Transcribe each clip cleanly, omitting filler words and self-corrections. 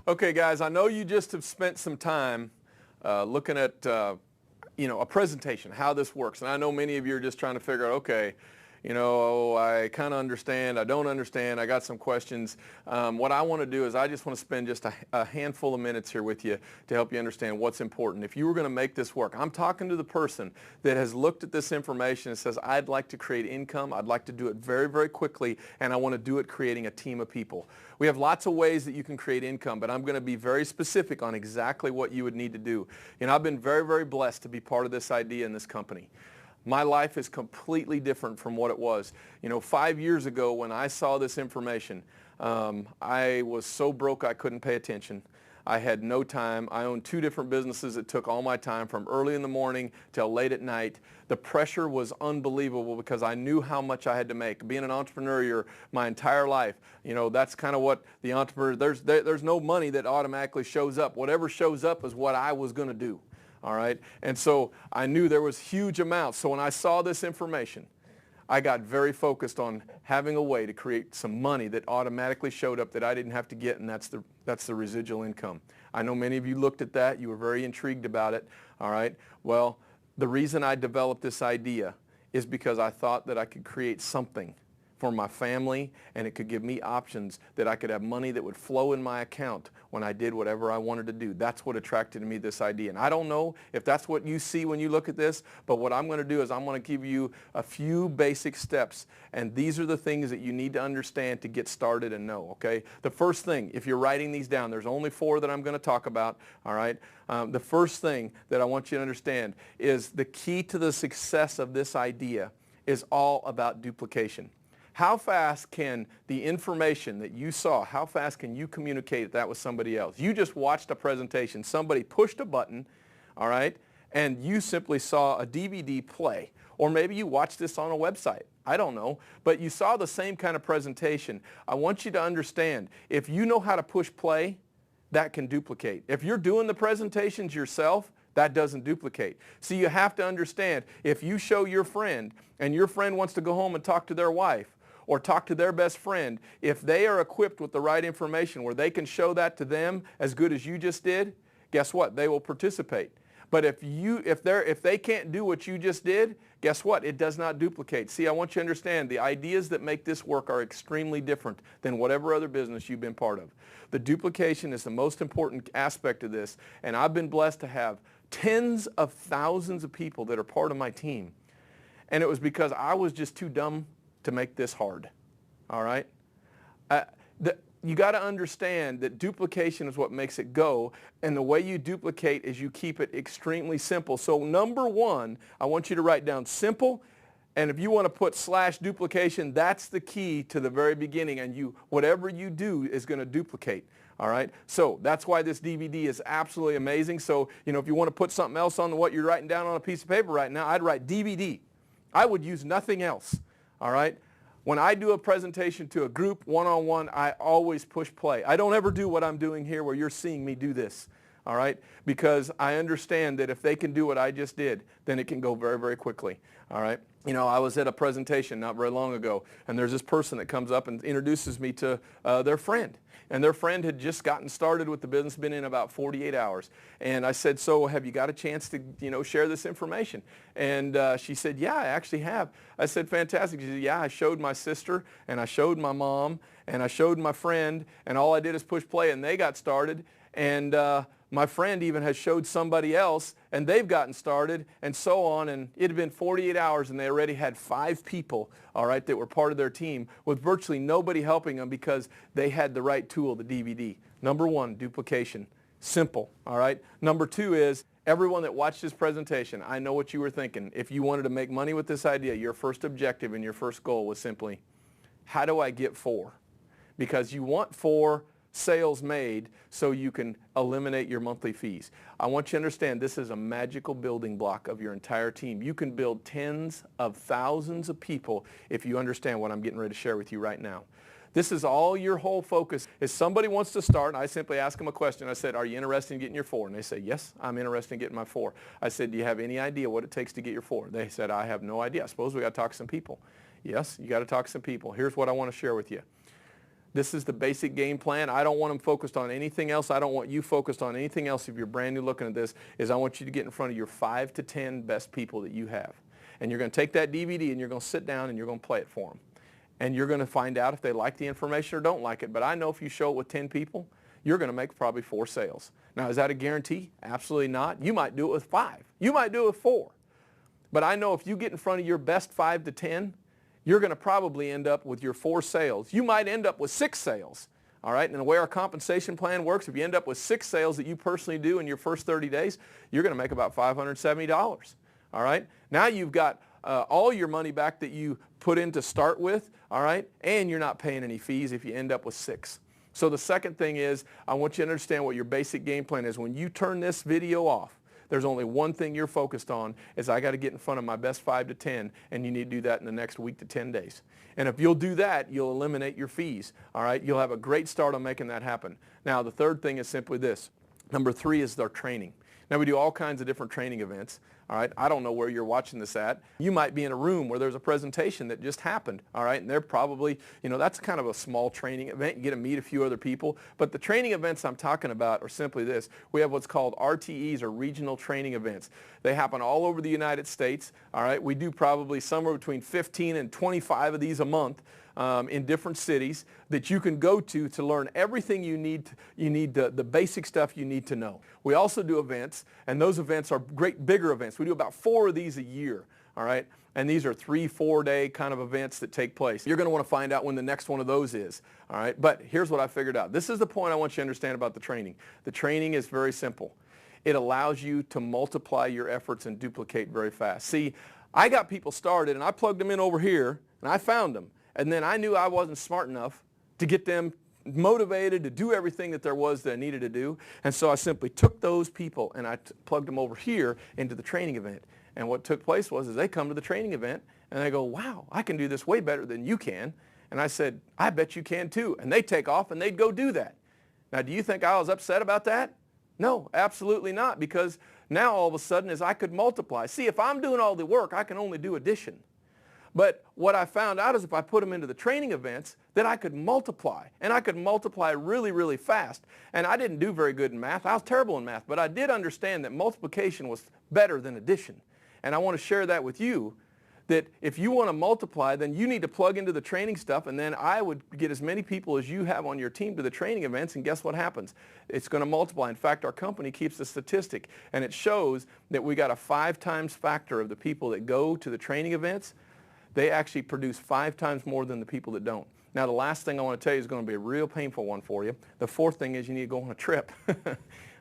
Okay, guys, I know you just have spent some time looking at, a presentation, how this works. And I know many of you are just trying to figure out, okay, I kind of understand, I don't understand, I got some questions. What I want to do is I just want to spend just a handful of minutes here with you to help you understand what's important. If you were going to make this work, I'm talking to the person that has looked at this information and says, I'd like to create income, I'd like to do it very, very quickly, and I want to do it creating a team of people. We have lots of ways that you can create income, but I'm going to be very specific on exactly what you would need to do. I've been very, very blessed to be part of this idea in this company. My life is completely different from what it was. 5 years ago when I saw this information, I was so broke I couldn't pay attention. I had no time. I owned 2 different businesses that took all my time from early in the morning till late at night. The pressure was unbelievable because I knew how much I had to make. Being an entrepreneur my entire life, that's kind of what the entrepreneur, there's no money that automatically shows up. Whatever shows up is what I was going to do. All right. And so I knew there was huge amounts. So when I saw this information, I got very focused on having a way to create some money that automatically showed up that I didn't have to get, and that's the residual income. I know many of you looked at that. You were very intrigued about it. All right. Well, the reason I developed this idea is because I thought that I could create something for my family, and it could give me options that I could have money that would flow in my account when I did whatever I wanted to do. That's what attracted me to this idea. And I don't know if that's what you see when you look at this, but what I'm going to do is I'm going to give you a few basic steps, and these are the things that you need to understand to get started and know, okay? The first thing, if you're writing these down, there's only 4 that I'm going to talk about, all right? The first thing that I want you to understand is the key to the success of this idea is all about duplication. How fast can the information that you saw, how fast can you communicate that with somebody else? You just watched a presentation. Somebody pushed a button, all right, and you simply saw a DVD play. Or maybe you watched this on a website. I don't know. But you saw the same kind of presentation. I want you to understand, if you know how to push play, that can duplicate. If you're doing the presentations yourself, that doesn't duplicate. So you have to understand, if you show your friend and your friend wants to go home and talk to their wife, or talk to their best friend, if they are equipped with the right information where they can show that to them as good as you just did, guess what? They will participate. But if they can't do what you just did, guess what? It does not duplicate. See, I want you to understand the ideas that make this work are extremely different than whatever other business you've been part of. The duplication is the most important aspect of this, and I've been blessed to have tens of thousands of people that are part of my team. And it was because I was just too dumb to make this hard, all right? You got to understand that duplication is what makes it go, and the way you duplicate is you keep it extremely simple. So number 1, I want you to write down simple, and if you want to put /duplication, that's the key to the very beginning, and whatever you do is going to duplicate. All right, so that's why this DVD is absolutely amazing. So, if you want to put something else on what you're writing down on a piece of paper right now, I'd write DVD. I would use nothing else. All right? When I do a presentation to a group one-on-one, I always push play. I don't ever do what I'm doing here where you're seeing me do this. All right? Because I understand that if they can do what I just did, then it can go very, very quickly. All right? I was at a presentation not very long ago, and there's this person that comes up and introduces me to their friend. And their friend had just gotten started with the business, been in about 48 hours. And I said, so have you got a chance to, share this information? And she said, yeah, I actually have. I said, fantastic. She said, yeah, I showed my sister, and I showed my mom, and I showed my friend, and all I did is push play, and they got started. And my friend even has showed somebody else, and they've gotten started, and so on. And it had been 48 hours, and they already had 5 people, all right, that were part of their team, with virtually nobody helping them because they had the right tool, the DVD. Number 1, duplication. Simple, all right? Number 2 is, everyone that watched this presentation, I know what you were thinking. If you wanted to make money with this idea, your first objective and your first goal was simply, how do I get 4? Because you want 4 sales made so you can eliminate your monthly fees. I want you to understand this is a magical building block of your entire team. You can build tens of thousands of people if you understand what I'm getting ready to share with you right now. This is all your whole focus. If somebody wants to start, and I simply ask them a question. I said, are you interested in getting your 4? And they say, yes, I'm interested in getting my 4. I said, do you have any idea what it takes to get your 4? They said, I have no idea. I suppose we got to talk to some people. Yes, you got to talk to some people. Here's what I want to share with you. This is the basic game plan. I don't want them focused on anything else. I don't want you focused on anything else if you're brand new looking at this, is I want you to get in front of your 5 to 10 best people that you have. And you're going to take that DVD and you're going to sit down and you're going to play it for them. And you're going to find out if they like the information or don't like it. But I know if you show it with 10 people, you're going to make probably 4 sales. Now, is that a guarantee? Absolutely not. You might do it with 5. You might do it with 4. But I know if you get in front of your best 5 to 10, you're going to probably end up with your 4 sales. You might end up with 6 sales. All right, and the way our compensation plan works, if you end up with 6 sales that you personally do in your first 30 days, you're going to make about $570. All right, now you've got all your money back that you put in to start with, all right, and you're not paying any fees if you end up with 6. So the second thing is, I want you to understand what your basic game plan is. When you turn this video off, there's only one thing you're focused on, is I got to get in front of my best 5 to 10, and you need to do that in the next week to 10 days. And if you'll do that, you'll eliminate your fees, all right? You'll have a great start on making that happen. Now, the third thing is simply this. Number 3 is their training. Now, we do all kinds of different training events, all right? I don't know where you're watching this at. You might be in a room where there's a presentation that just happened, all right? And they're probably, that's kind of a small training event. You get to meet a few other people. But the training events I'm talking about are simply this. We have what's called RTEs, or regional training events. They happen all over the United States, all right? We do probably somewhere between 15 and 25 of these a month. In different cities that you can go to learn everything you need the basic stuff you need to know. We also do events, and those events are great bigger events. We do about 4 of these a year, all right? And these are 3-4 day kind of events that take place. You're going to want to find out when the next one of those is, all right? But here's what I figured out. This is the point I want you to understand about the training. The training is very simple. It allows you to multiply your efforts and duplicate very fast. See, I got people started, and I plugged them in over here, and I found them. And then I knew I wasn't smart enough to get them motivated to do everything that there was that I needed to do. And so I simply took those people and I plugged them over here into the training event. And what took place was they come to the training event and they go, wow, I can do this way better than you can. And I said, I bet you can too. And they take off and they'd go do that. Now, do you think I was upset about that? No, absolutely not, because now all of a sudden is I could multiply. See, if I'm doing all the work, I can only do addition. But what I found out is if I put them into the training events, that I could multiply. And I could multiply really, really fast. And I didn't do very good in math. I was terrible in math. But I did understand that multiplication was better than addition. And I want to share that with you, that if you want to multiply, then you need to plug into the training stuff. And then I would get as many people as you have on your team to the training events. And guess what happens? It's going to multiply. In fact, our company keeps a statistic. And it shows that we got a 5 times factor of the people that go to the training events. They actually produce 5 times more than the people that don't. Now, the last thing I want to tell you is going to be a real painful one for you. The fourth thing is you need to go on a trip.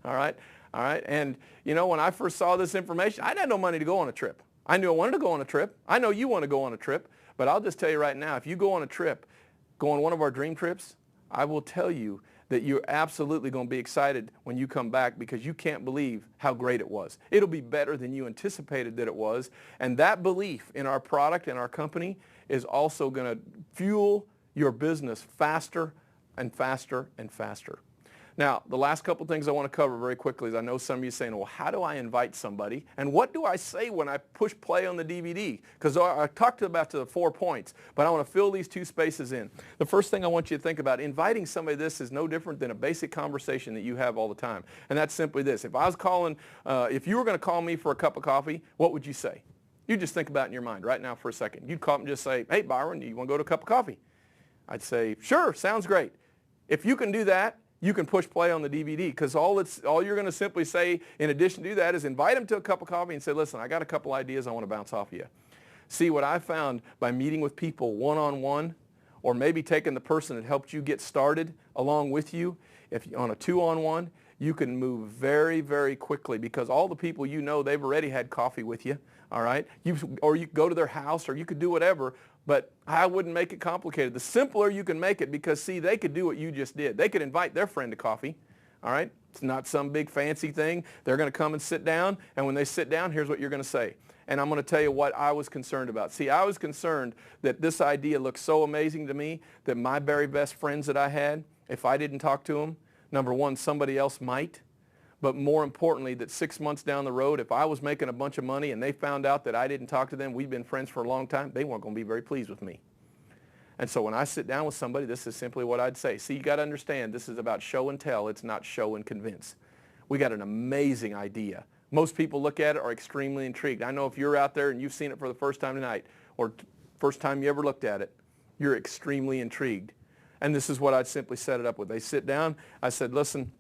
All right? All right? And, when I first saw this information, I had no money to go on a trip. I knew I wanted to go on a trip. I know you want to go on a trip. But I'll just tell you right now, if you go on a trip, go on one of our dream trips, I will tell you that you're absolutely going to be excited when you come back, because you can't believe how great it was. It'll be better than you anticipated that it was. And that belief in our product and our company is also going to fuel your business faster and faster and faster. Now, the last couple things I want to cover very quickly is I know some of you are saying, well, how do I invite somebody? And what do I say when I push play on the DVD? Because I talked about the 4 points, but I want to fill these 2 spaces in. The first thing I want you to think about, inviting somebody to this is no different than a basic conversation that you have all the time. And that's simply this. If I was calling, if you were going to call me for a cup of coffee, what would you say? You just think about it in your mind right now for a second. You'd call up and just say, hey, Byron, do you want to go to a cup of coffee? I'd say, sure, sounds great. If you can do that, you can push play on the DVD, because all you're going to simply say in addition to that is invite them to a cup of coffee and say, listen, I got a couple ideas I want to bounce off of you. See, what I found by meeting with people one-on-one, or maybe taking the person that helped you get started along with you, if on a 2-on-1, you can move very, very quickly, because all the people they've already had coffee with you, all right? Or you go to their house, or you could do whatever. But I wouldn't make it complicated. The simpler you can make it, because, see, they could do what you just did. They could invite their friend to coffee, all right? It's not some big fancy thing. They're going to come and sit down, and when they sit down, here's what you're going to say. And I'm going to tell you what I was concerned about. See, I was concerned that this idea looked so amazing to me that my very best friends that I had, if I didn't talk to them, number one, somebody else might. But more importantly, that 6 months down the road, if I was making a bunch of money and they found out that I didn't talk to them, we'd been friends for a long time, they weren't going to be very pleased with me. And so when I sit down with somebody, this is simply what I'd say. See, you got to understand, this is about show and tell. It's not show and convince. We got an amazing idea. Most people look at it, are extremely intrigued. I know if you're out there and you've seen it for the first time tonight, or first time you ever looked at it, you're extremely intrigued. And this is what I'd simply set it up with. They sit down. I said, listen,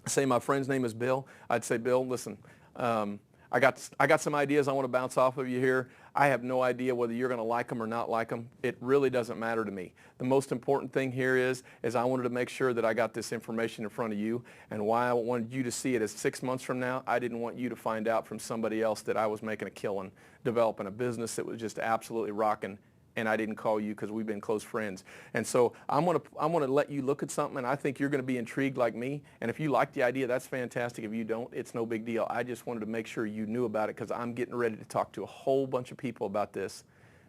say my friend's name is Bill. I'd say, Bill, listen, I got some ideas I want to bounce off of you here. I have no idea whether you're going to like them or not like them. It really doesn't matter to me. The most important thing here is I wanted to make sure that I got this information in front of you, and why I wanted you to see it is 6 months from now, I didn't want you to find out from somebody else that I was making a killing, developing a business that was just absolutely rocking, and I didn't call you because we've been close friends. And so I'm gonna let you look at something, and I think you're gonna be intrigued like me. And if you like the idea, that's fantastic. If you don't, it's no big deal. I just wanted to make sure you knew about it, because I'm getting ready to talk to a whole bunch of people about this,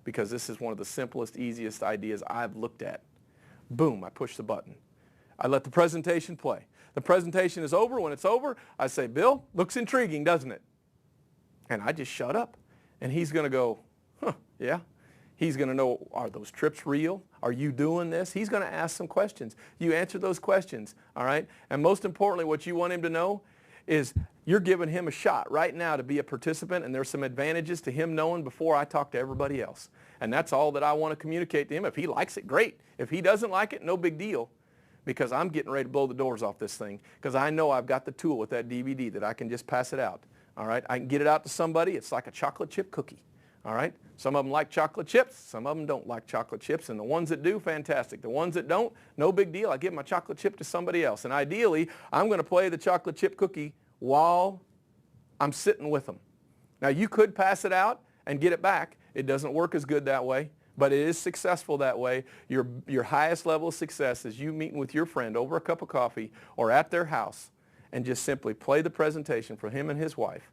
because this is one of the simplest, easiest ideas I've looked at. Boom, I push the button. I let the presentation play. The presentation is over. When it's over, I say, Bill, looks intriguing, doesn't it? And I just shut up. And he's gonna go, huh, yeah. He's going to know, are those trips real? Are you doing this? He's going to ask some questions. You answer those questions, all right? And most importantly, what you want him to know is you're giving him a shot right now to be a participant, and there's some advantages to him knowing before I talk to everybody else. And that's all that I want to communicate to him. If he likes it, great. If he doesn't like it, no big deal, because I'm getting ready to blow the doors off this thing, because I know I've got the tool with that DVD that I can just pass it out, all right? I can get it out to somebody. It's like a chocolate chip cookie. All right? Some of them like chocolate chips. Some of them don't like chocolate chips. And the ones that do, fantastic. The ones that don't, no big deal. I give my chocolate chip to somebody else. And ideally, I'm going to play the chocolate chip cookie while I'm sitting with them. Now, you could pass it out and get it back. It doesn't work as good that way, but it is successful that way. Your highest level of success is you meeting with your friend over a cup of coffee or at their house and just simply play the presentation for him and his wife.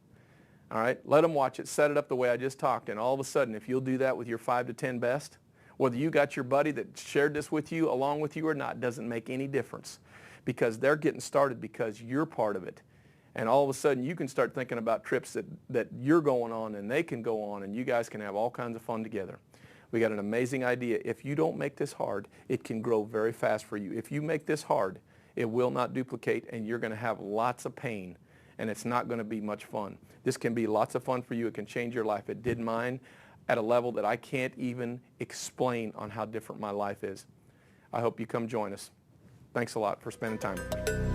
All right, let them watch it, set it up the way I just talked, and all of a sudden, if you'll do that with your 5 to 10 best, whether you got your buddy that shared this with you along with you or not, doesn't make any difference, because they're getting started because you're part of it. And all of a sudden, you can start thinking about trips that you're going on and they can go on, and you guys can have all kinds of fun together. We got an amazing idea. If you don't make this hard, it can grow very fast for you. If you make this hard, it will not duplicate, and you're going to have lots of pain, and it's not going to be much fun. This can be lots of fun for you. It can change your life. It did mine at a level that I can't even explain on how different my life is. I hope you come join us. Thanks a lot for spending time with me.